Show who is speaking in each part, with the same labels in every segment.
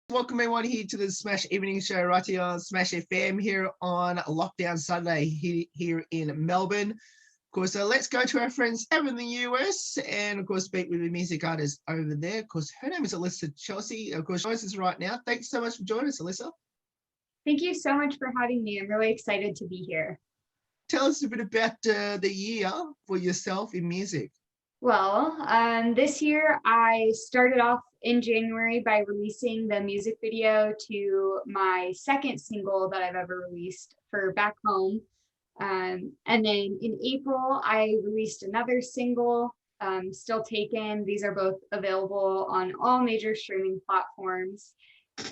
Speaker 1: Welcome everyone here to the Smash Evening Show right here on Smash FM here on Lockdown Sunday here in Melbourne. Of course, let's go to our friends over in the US and of course speak with the music artist over there. Of course, her name is Alyssa Chelsea. Of course, joins us right now. Thanks so much for joining us, Alyssa.
Speaker 2: Thank you so much for having me. I'm really excited to be here.
Speaker 1: Tell us a bit about the year for yourself in music.
Speaker 2: Well, this year I started off in January by releasing the music video to my second single that I've ever released for Back Home. And then in April, I released another single, Still Taken. These are both available on all major streaming platforms.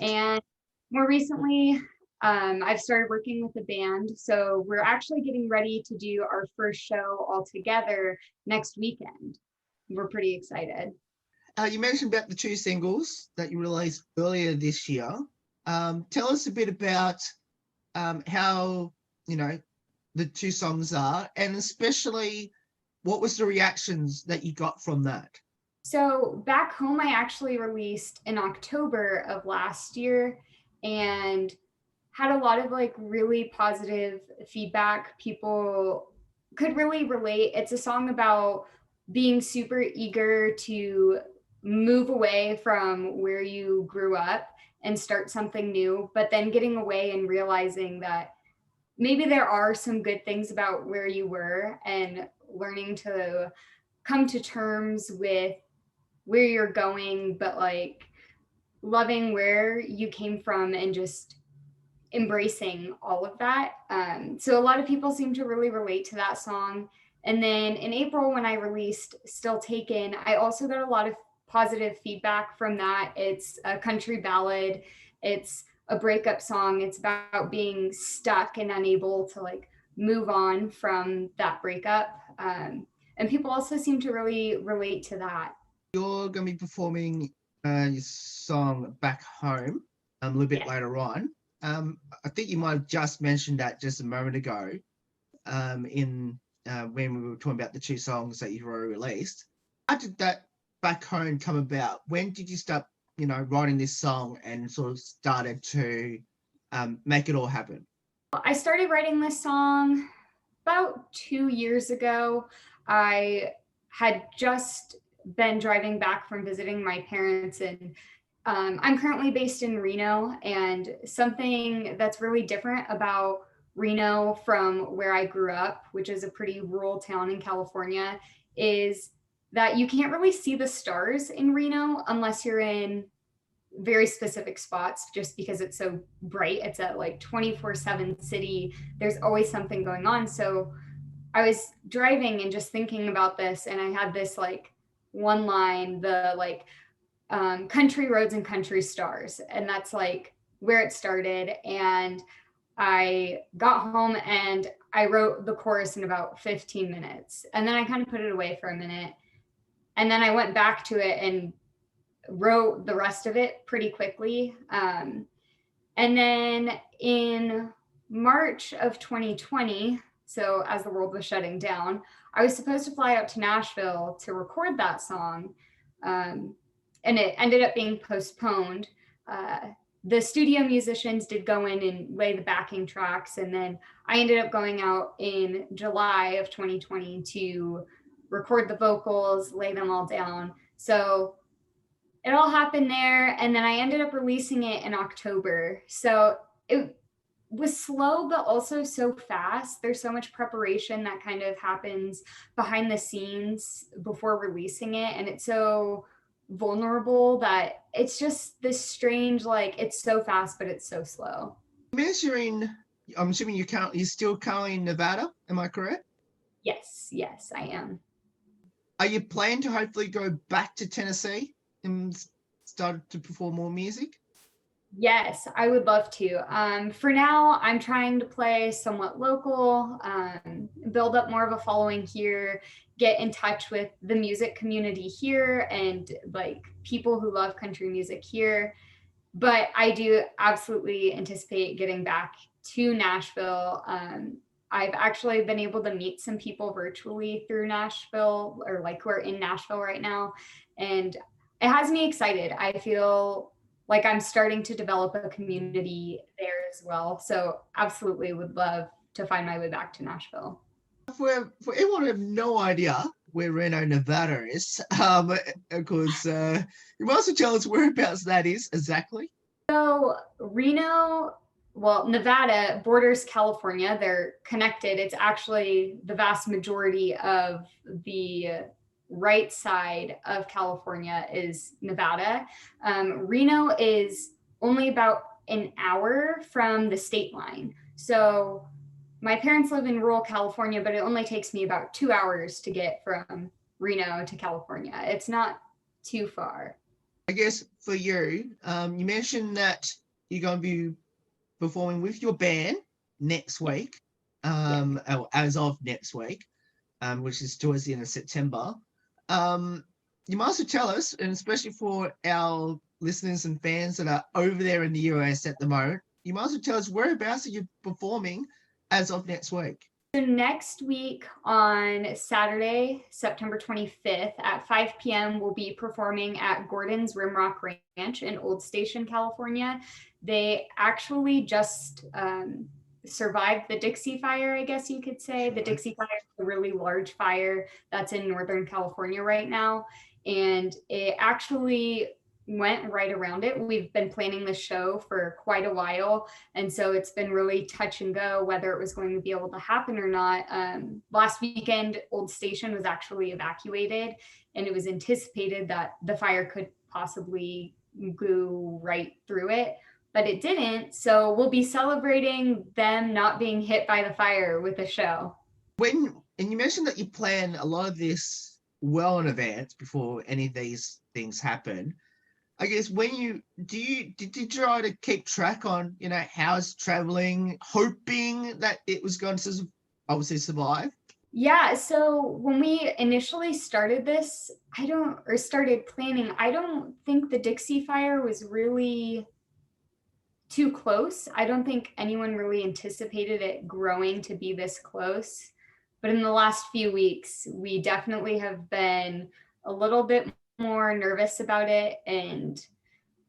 Speaker 2: And more recently, I've started working with a band. So we're actually getting ready to do our first show all together next weekend. We're pretty excited.
Speaker 1: You mentioned about the two singles that you released earlier this year. Tell us a bit about how, the two songs are, and especially what was the reactions that you got from that?
Speaker 2: So Back Home, I actually released in October of last year and had a lot of really positive feedback. People could really relate. It's a song about being super eager to move away from where you grew up and start something new, but then getting away and realizing that maybe there are some good things about where you were and learning to come to terms with where you're going, but loving where you came from and just embracing all of that. So a lot of people seem to really relate to that song. And then in April, when I released Still Taken, I also got a lot of positive feedback from that. It's a country ballad. It's a breakup song. It's about being stuck and unable to move on from that breakup. And people also seem to really relate to that.
Speaker 1: You're going to be performing your song Back Home a little bit later on. I think you might have just mentioned that just a moment ago when we were talking about the two songs that you've already released. How did that Back Home come about? When did you start, writing this song and sort of started to make it all happen?
Speaker 2: I started writing this song about 2 years ago. I had just been driving back from visiting my parents, and I'm currently based in Reno, and something that's really different about Reno from where I grew up, which is a pretty rural town in California, is that you can't really see the stars in Reno unless you're in very specific spots, just because it's so bright. It's a 24/7 city. There's always something going on. So I was driving and just thinking about this, and I had this one line, the country roads and country stars, and that's where it started. And I got home and I wrote the chorus in about 15 minutes, and then I kind of put it away for a minute, and then I went back to it and wrote the rest of it pretty quickly. And then in March of 2020, so as the world was shutting down, I was supposed to fly out to Nashville to record that song. And it ended up being postponed. The studio musicians did go in and lay the backing tracks. And then I ended up going out in July of 2020 to record the vocals, lay them all down. So it all happened there. And then I ended up releasing it in October. So it was slow, but also so fast. There's so much preparation that kind of happens behind the scenes before releasing it. And it's so vulnerable that it's just this strange, it's so fast, but it's so slow.
Speaker 1: I'm assuming you're still currently in Nevada. Am I correct?
Speaker 2: Yes, I am.
Speaker 1: Are you planning to hopefully go back to Tennessee and start to perform more music?
Speaker 2: Yes, I would love to. For now, I'm trying to play somewhat local, build up more of a following here, get in touch with the music community here and people who love country music here. But I do absolutely anticipate getting back to Nashville. I've actually been able to meet some people virtually through Nashville, or who are in Nashville right now. And it has me excited. I feel like I'm starting to develop a community there as well. So absolutely would love to find my way back to Nashville.
Speaker 1: For anyone who have no idea where Reno, Nevada is, of course, you might as well tell us whereabouts that is exactly.
Speaker 2: So Reno, well, Nevada borders California. They're connected. It's actually the vast majority of the right side of California is Nevada. Reno is only about an hour from the state line. So my parents live in rural California, but it only takes me about 2 hours to get from Reno to California. It's not too far.
Speaker 1: I guess for you, you mentioned that you're going to be performing with your band next week, as of next week, which is towards the end of September. You might also tell us, and especially for our listeners and fans that are over there in the US at the moment, you might also tell us whereabouts are you performing as of next week.
Speaker 2: So next week on Saturday, September 25th at 5 p.m., we'll be performing at Gordon's Rimrock Ranch in Old Station, California. They actually just survived the Dixie Fire, I guess you could say. The Dixie Fire is a really large fire that's in Northern California right now. And it actually went right around it. We've been planning the show for quite a while. And so it's been really touch and go whether it was going to be able to happen or not. Last weekend, Old Station was actually evacuated, and it was anticipated that the fire could possibly go right through it, but it didn't. So we'll be celebrating them not being hit by the fire with a show.
Speaker 1: And you mentioned that you plan a lot of this well in advance before any of these things happen. I guess did you try to keep track on, how it's traveling, hoping that it was going to obviously survive?
Speaker 2: Yeah, so when we initially started this, started planning, I don't think the Dixie Fire was really too close. I don't think anyone really anticipated it growing to be this close. But in the last few weeks, we definitely have been a little bit more nervous about it and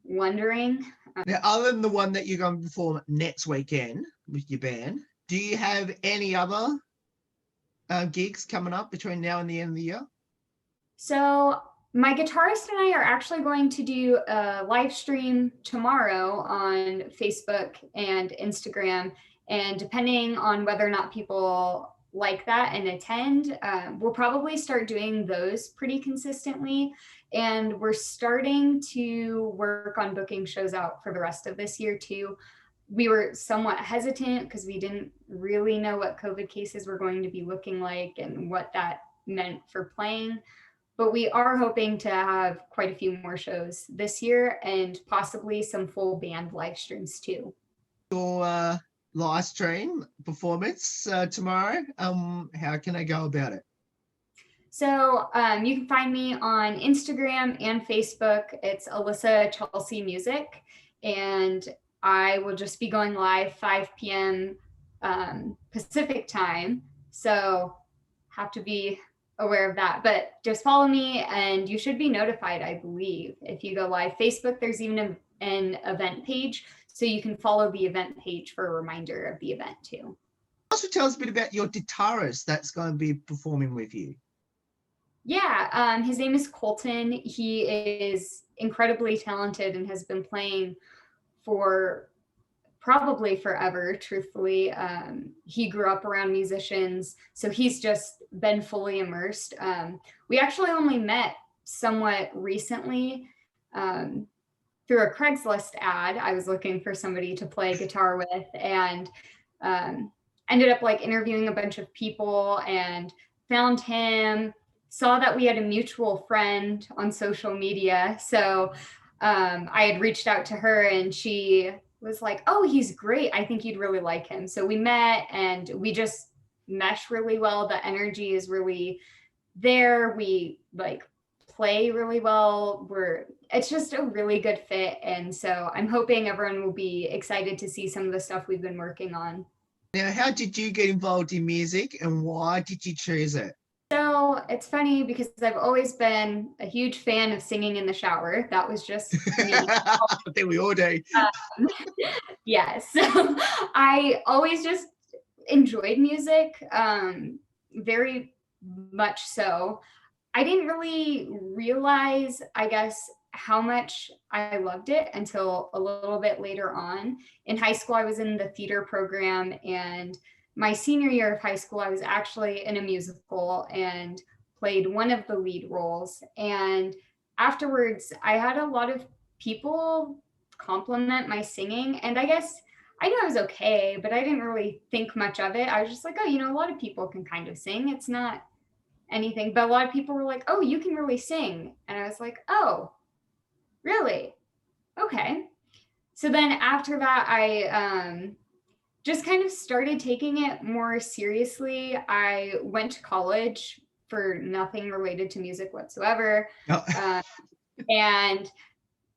Speaker 2: wondering.
Speaker 1: Now, other than the one that you're going to perform next weekend with your band, do you have any other gigs coming up between now and the end of the year?
Speaker 2: So my guitarist and I are actually going to do a live stream tomorrow on Facebook and Instagram. And depending on whether or not people like that and attend, we'll probably start doing those pretty consistently. And we're starting to work on booking shows out for the rest of this year too. We were somewhat hesitant because we didn't really know what COVID cases were going to be looking like and what that meant for playing. But we are hoping to have quite a few more shows this year and possibly some full band live streams too.
Speaker 1: Your live stream performance tomorrow, how can I go about it?
Speaker 2: So you can find me on Instagram and Facebook. It's Alyssa Chelsea Music. And I will just be going live 5 p.m. Pacific time. So have to be aware of that. But just follow me and you should be notified, I believe, if you go live. Facebook, there's even an event page. So you can follow the event page for a reminder of the event too.
Speaker 1: Also tell us a bit about your guitarist that's going to be performing with you.
Speaker 2: Yeah, his name is Colton. He is incredibly talented and has been playing for probably forever, truthfully. He grew up around musicians, so he's just been fully immersed. We actually only met somewhat recently through a Craigslist ad. I was looking for somebody to play guitar with, and ended up interviewing a bunch of people and found him. Saw that we had a mutual friend on social media. So I had reached out to her and she was like, oh, he's great. I think you'd really like him. So we met and we just mesh really well. The energy is really there. We play really well. It's just a really good fit. And so I'm hoping everyone will be excited to see some of the stuff we've been working on.
Speaker 1: Now, how did you get involved in music and why did you choose it?
Speaker 2: So it's funny because I've always been a huge fan of singing in the shower. That was just me.
Speaker 1: I think we all do.
Speaker 2: Yes. I always just enjoyed music, very much so. I didn't really realize, I guess, how much I loved it until a little bit later on. In high school, I was in the theater program, and my senior year of high school, I was actually in a musical and played one of the lead roles. And afterwards, I had a lot of people compliment my singing. And I guess I knew I was okay, but I didn't really think much of it. I was just like, oh, a lot of people can kind of sing. It's not anything. But a lot of people were like, oh, you can really sing. And I was like, oh, really? Okay. So then after that, I just kind of started taking it more seriously. I went to college for nothing related to music whatsoever.
Speaker 1: No.
Speaker 2: And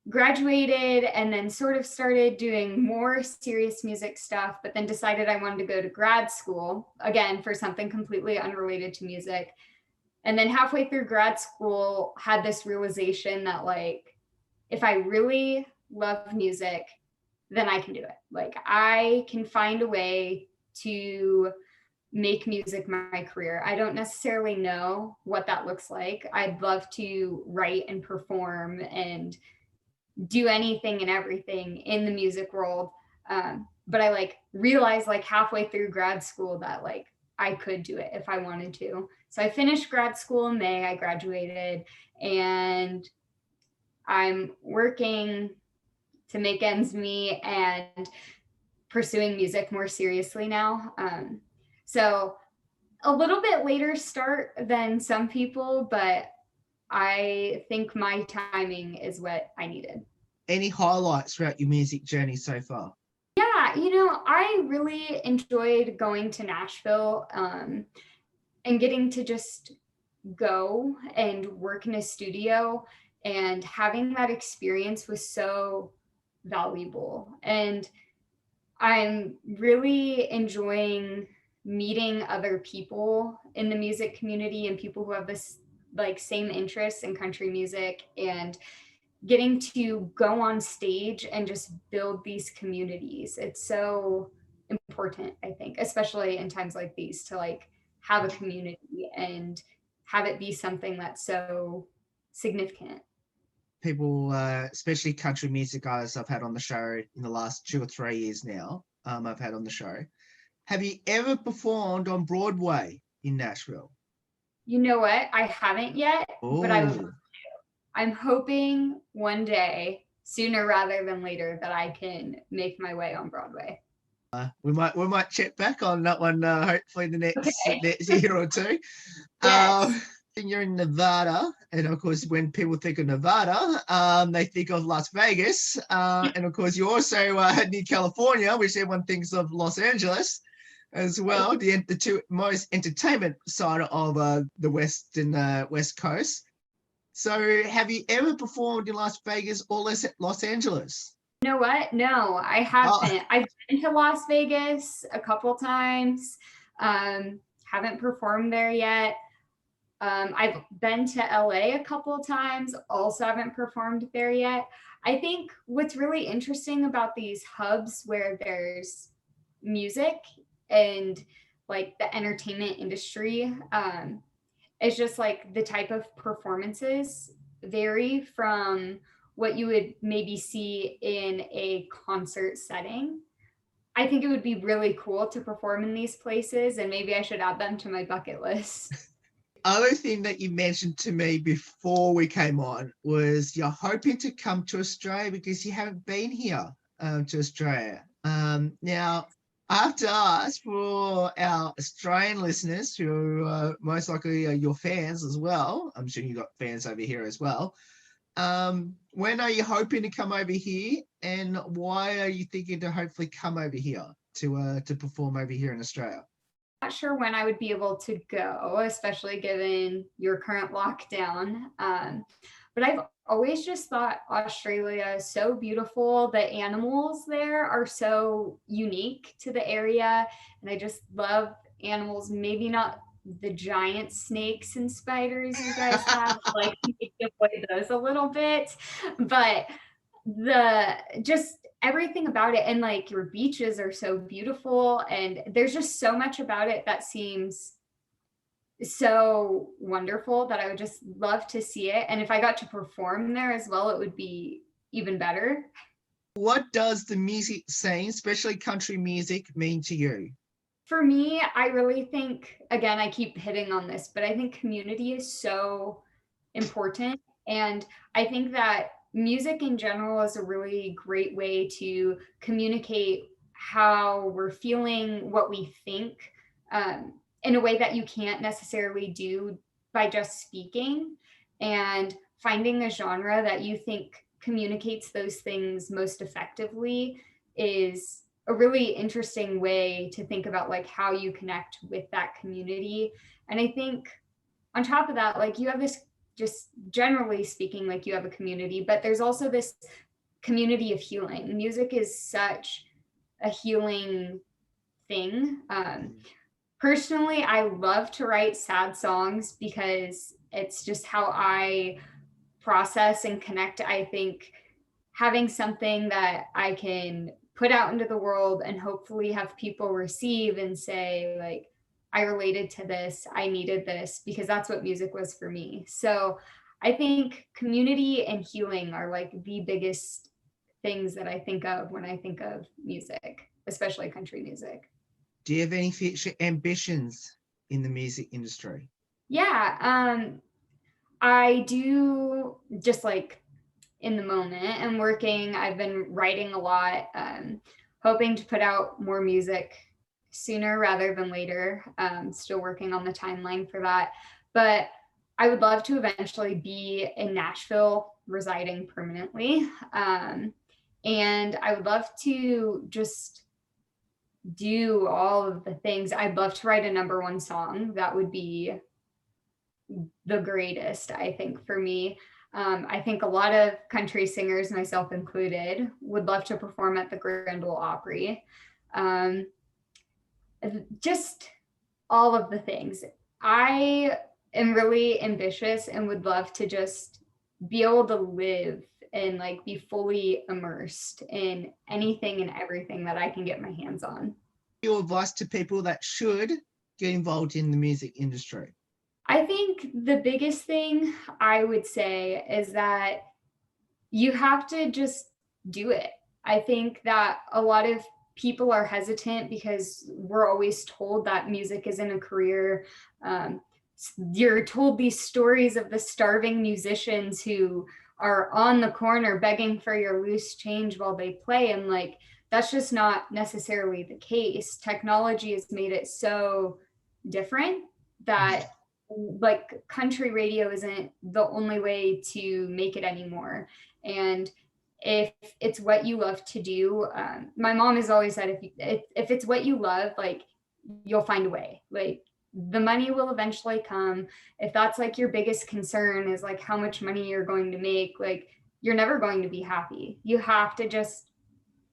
Speaker 2: graduated and then sort of started doing more serious music stuff, but then decided I wanted to go to grad school again for something completely unrelated to music. And then halfway through grad school, had this realization that, like, if I really love music, then I can do it. Like, I can find a way to make music my career. I don't necessarily know what that looks like. I'd love to write and perform and do anything and everything in the music world. But I realized halfway through grad school that I could do it if I wanted to. So I finished grad school in May, I graduated, and I'm working to make ends meet and pursuing music more seriously now. So a little bit later start than some people, but I think my timing is what I needed.
Speaker 1: Any highlights throughout your music journey so far?
Speaker 2: Yeah, I really enjoyed going to Nashville and getting to just go and work in a studio, and having that experience was so valuable. And I'm really enjoying meeting other people in the music community and people who have this same interests in country music, and getting to go on stage and just build these communities. It's so important, I think, especially in times like these, to have a community and have it be something that's so significant.
Speaker 1: People, especially country music artists I've had on the show in the last 2 or 3 years now, I've had on the show. Have you ever performed on Broadway in Nashville?
Speaker 2: You know what? I haven't yet, but I would love
Speaker 1: Oh,
Speaker 2: to. I'm hoping one day, sooner rather than later, that I can make my way on Broadway.
Speaker 1: we might check back on that one. Hopefully the
Speaker 2: Okay.
Speaker 1: next year or two.
Speaker 2: Yes.
Speaker 1: You're in Nevada, and of course, when people think of Nevada, they think of Las Vegas, and of course, you also near California, which everyone thinks of Los Angeles as well. The two most entertainment side of the West Coast. So, have you ever performed in Las Vegas or Los Angeles?
Speaker 2: You know what? No, I
Speaker 1: Oh,
Speaker 2: haven't. I've been to Las Vegas a couple times. Haven't performed there yet. I've been to LA a couple of times, also haven't performed there yet. I think what's really interesting about these hubs where there's music and the entertainment industry, is just the type of performances vary from what you would maybe see in a concert setting. I think it would be really cool to perform in these places, and maybe I should add them to my bucket list.
Speaker 1: other thing that you mentioned to me before we came on was you're hoping to come to Australia because you haven't been here to Australia. Now, I have to ask for our Australian listeners, who most likely are your fans as well. I'm sure you've got fans over here as well. When are you hoping to come over here, and why are you thinking to hopefully come over here to perform over here in Australia?
Speaker 2: Not sure when I would be able to go, especially given your current lockdown. But I've always just thought Australia is so beautiful. The animals there are so unique to the area. And I just love animals, maybe not the giant snakes and spiders you guys have, like maybe avoid those a little bit. But the just everything about it, and like your beaches are so beautiful, and there's just so much about it that seems so wonderful that I would just love to see it. And if I got to perform there as well, it would be even better.
Speaker 1: What does the music scene, especially country music, mean to you?
Speaker 2: For me, I really think, again, I keep hitting on this, but I think community is so important. And I think that music in general is a really great way to communicate how we're feeling, what we think, in a way that you can't necessarily do by just speaking. And finding a genre that you think communicates those things most effectively is a really interesting way to think about like how you connect with that community. And I think on top of that, like you have this, just generally speaking, like you have a community, but there's also this community of healing. Music is such a healing thing. Personally, I love to write sad songs because it's just how I process and connect. I think having something that I can put out into the world and hopefully have people receive and say, like, I related to this, I needed this, because that's what music was for me. So I think community and healing are like the biggest things that I think of when I think of music, especially country music.
Speaker 1: Do you have any future ambitions in the music industry?
Speaker 2: Yeah, I do, just like in the moment and working. I've been writing a lot, hoping to put out more music sooner rather than later. Still working on the timeline for that. But I would love to eventually be in Nashville, residing permanently. And I would love to just do all of the things. I'd love to write a number one song. That would be the greatest, I think, for me. I think a lot of country singers, myself included, would love to perform at the Grand Ole Opry. Um, just all of the things. I am really ambitious and would love to just be able to live and like be fully immersed in anything and everything that I can get my hands on.
Speaker 1: Your advice to people that should get involved in the music industry?
Speaker 2: I think the biggest thing I would say is that you have to just do it. I think that a lot of people are hesitant because we're always told that music isn't a career. You're told these stories of the starving musicians who are on the corner begging for your loose change while they play. And like, that's just not necessarily the case. Technology has made it so different that like country radio isn't the only way to make it anymore. And if it's what you love to do, my mom has always said, if it's what you love, like you'll find a way. Like the money will eventually come. If that's like your biggest concern is like how much money you're going to make, like you're never going to be happy. You have to just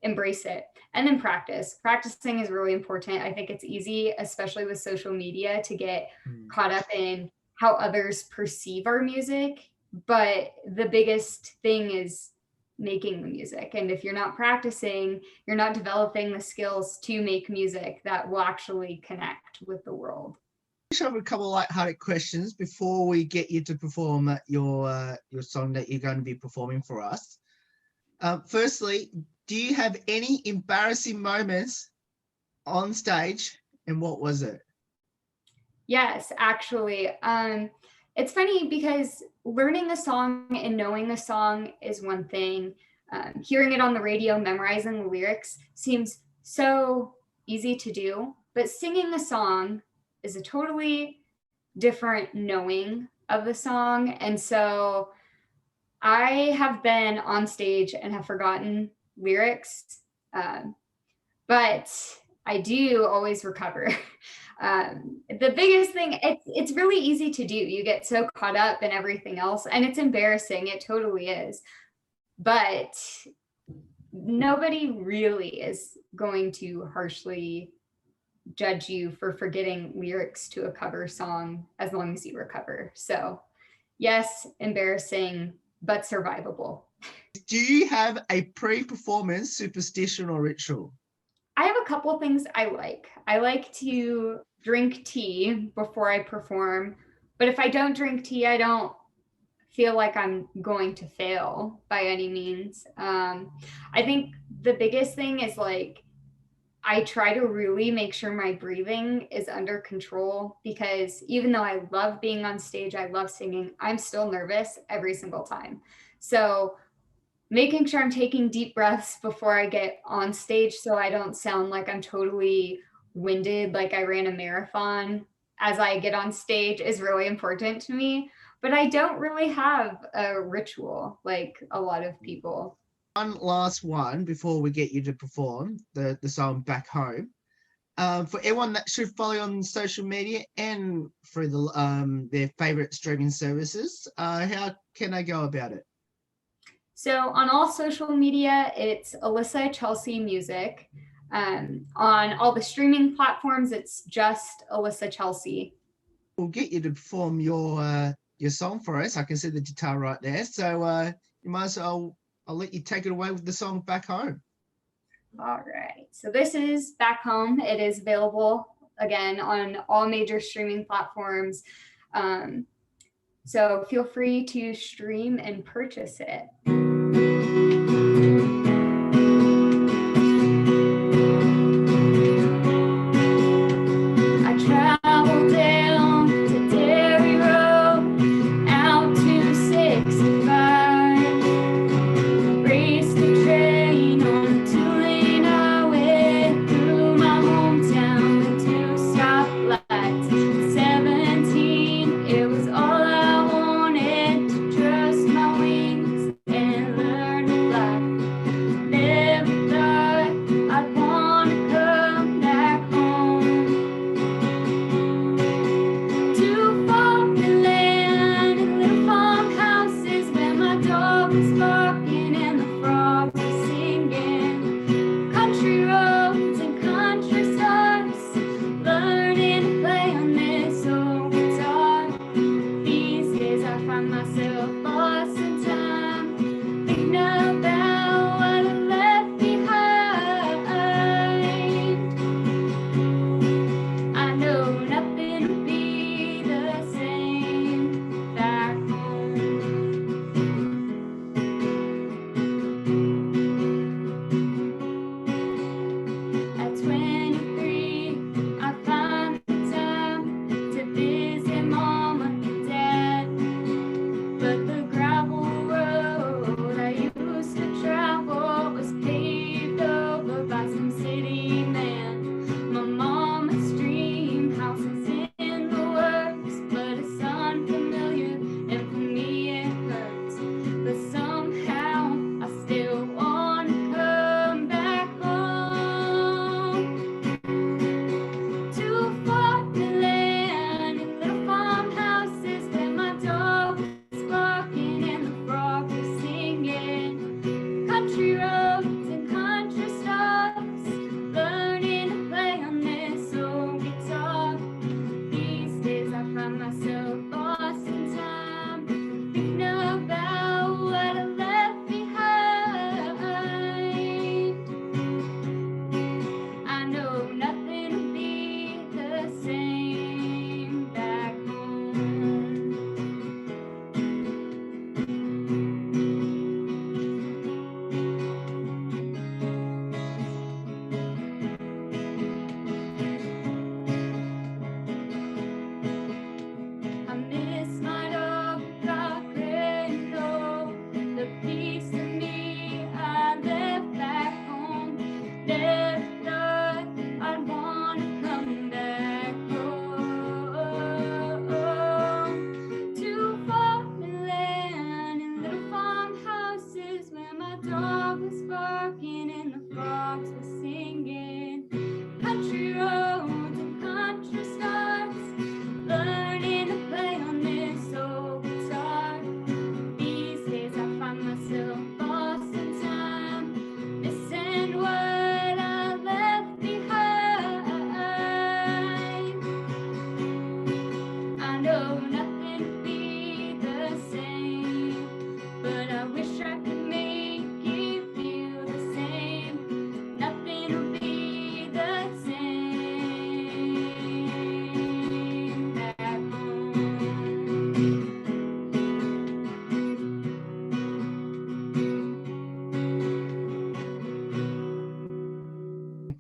Speaker 2: embrace it and then practice. Practicing is really important. I think it's easy, especially with social media, to get caught up in how others perceive our music. But the biggest thing is making the music. And if you're not practicing, you're not developing the skills to make music that will actually connect with the world.
Speaker 1: I have a couple of light-hearted questions before we get you to perform your song that you're going to be performing for us. Firstly, do you have any embarrassing moments on stage, and what was it?
Speaker 2: Yes, actually. It's funny because learning the song and knowing the song is one thing. Hearing it on the radio, memorizing the lyrics seems so easy to do, but singing the song is a totally different knowing of the song. And so I have been on stage and have forgotten lyrics, but I do always recover. The biggest thing, it's really easy to do. You get so caught up in everything else, and it's embarrassing. It totally is. But nobody really is going to harshly judge you for forgetting lyrics to a cover song as long as you recover. So yes, embarrassing, but survivable.
Speaker 1: Do you have a pre-performance superstition or ritual?
Speaker 2: I have a couple things I like. I like to drink tea before I perform, but if I don't drink tea, I don't feel like I'm going to fail by any means. I think the biggest thing is like I try to really make sure my breathing is under control, because even though I love being on stage, I love singing, I'm still nervous every single time. So making sure I'm taking deep breaths before I get on stage so I don't sound like I'm totally winded, like I ran a marathon as I get on stage, is really important to me. But I don't really have a ritual like a lot of people.
Speaker 1: One last one before we get you to perform the song Back Home. For everyone that should follow you on social media and through their favorite streaming services, how can I go about it?
Speaker 2: So on all social media, it's Alyssa Chelsea Music. On all the streaming platforms, it's just Alyssa Chelsea.
Speaker 1: We'll get you to perform your song for us. I can see the guitar right there. So you might as well, I'll let you take it away with the song Back Home.
Speaker 2: All right. So this is Back Home. It is available again on all major streaming platforms. So feel free to stream and purchase it.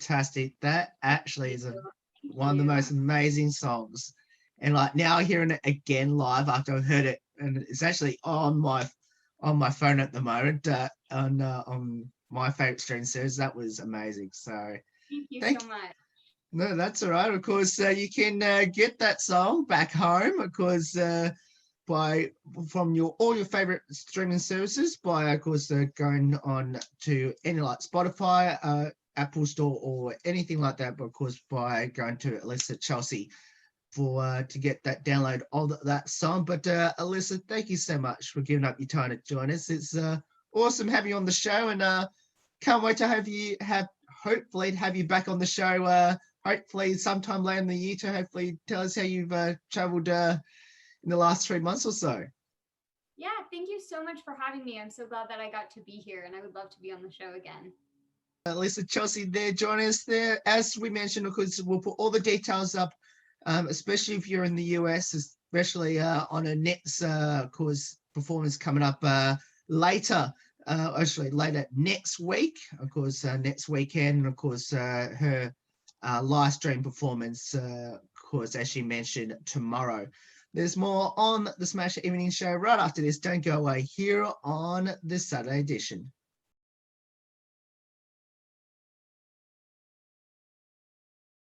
Speaker 1: fantastic. That actually is
Speaker 2: Thank
Speaker 1: one of the
Speaker 2: you.
Speaker 1: most amazing songs. And like now hearing it again live after I've heard it, and it's actually on my phone at the moment on my favorite streaming service. That was amazing. So
Speaker 2: Thank you
Speaker 1: thank
Speaker 2: so much.
Speaker 1: no, that's all right. Of course, you can get that song back home, of course, by from all your favorite streaming services by, of course, going on to any like Spotify, Apple Store, or anything like that. But of course, by going to Alyssa Chelsea for to get that download of that song. But Alyssa, thank you so much for giving up your time to join us. It's awesome having you on the show, and can't wait to hopefully have you back on the show. Hopefully sometime later in the year to hopefully tell us how you've traveled in the last 3 months or so.
Speaker 2: Yeah, thank you so much for having me. I'm so glad that I got to be here, and I would love to be on the show again.
Speaker 1: Alyssa Chelsea there, join us there. As we mentioned, of course, we'll put all the details up, especially if you're in the US, especially on a Nets, of course, performance coming up later next week, of course, next weekend, and of course, her live stream performance, of course, as she mentioned, tomorrow. There's more on the Smash Evening Show right after this. Don't go away here on the Saturday edition.